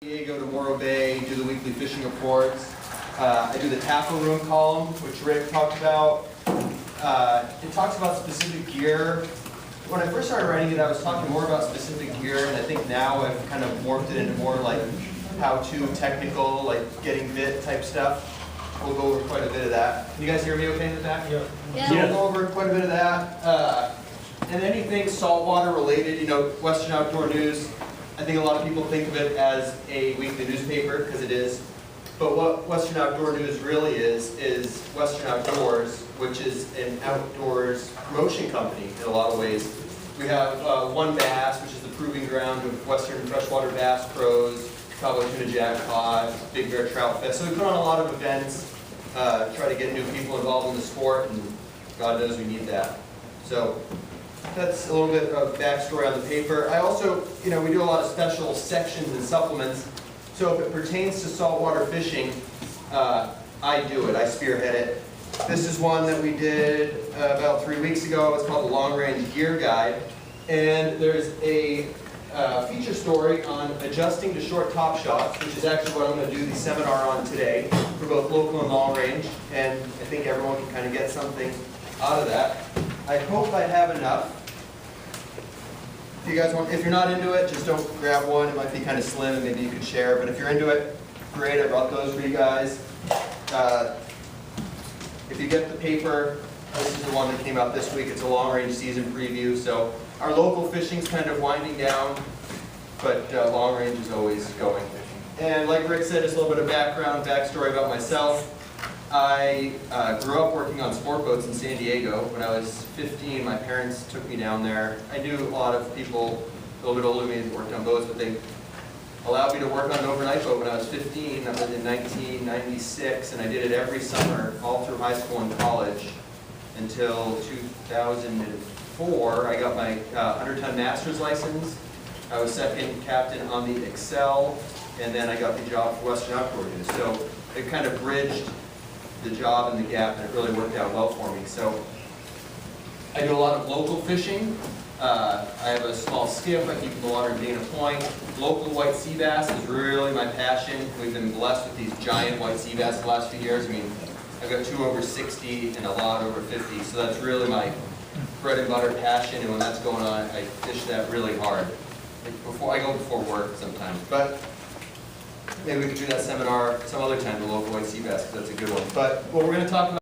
Diego to Morro Bay, do the weekly fishing reports. I do the tackle room column, which Rick talked about. It talks about specific gear. When I first started writing it, I was talking more about specific gear, and I think now I've kind of morphed it into more like how-to, technical, like getting bit type stuff. We'll go over quite a bit of that. Can you guys hear me okay with that? Yeah. So we'll go over quite a bit of that. And anything saltwater related, you know, Western Outdoor News, I think a lot of people think of it as a weekly newspaper, because it is. But what Western Outdoor News really is Western Outdoors, which is an outdoors promotion company in a lot of ways. We have One Bass, which is the proving ground of Western freshwater bass pros, cowboy tuna jackpot, Big Bear Trout Fest. So we put on a lot of events, try to get new people involved in the sport, and God knows we need that. So that's a little bit of backstory on the paper. I also, you know, we do a lot of special sections and supplements. So if it pertains to saltwater fishing, I do it. I spearhead it. This is one that we did about 3 weeks ago. It's called the Long Range Gear Guide. And there's a feature story on adjusting to short top shots, which is actually what I'm going to do the seminar on today for both local and long range. And I think everyone can kind of get something out of that. I hope I have enough. If you guys want, if you're not into it, just don't grab one. It might be kind of slim and maybe you could share. But if you're into it, great. I brought those for you guys. If you get the paper, this is the one that came out this week. It's a long range season preview. So our local fishing's kind of winding down, but long range is always going. And like Rick said, just a little bit of backstory about myself. I grew up working on sport boats in San Diego. When I was 15, my parents took me down there. I knew a lot of people a little bit older than me that worked on boats, but they allowed me to work on an overnight boat when I was 15. That was in 1996, and I did it every summer, all through high school and college, until 2004. I got my 100-ton master's license. I was second captain on the Excel, and then I got the job for Western Outdoor News. So it kind of bridged the job and the gap, and it really worked out well for me. So I do a lot of local fishing. I have a small skiff. I keep in the water in Dana Point. Local white sea bass is really my passion. We've been blessed with these giant white sea bass the last few years. I mean, I've got 2 over 60 and a lot over 50, so that's really my bread and butter passion, and when that's going on, I fish that really hard. Like I go before work sometimes, but maybe we could do that seminar some other time, the local white sea bass, because that's a good one. But what we're going to talk about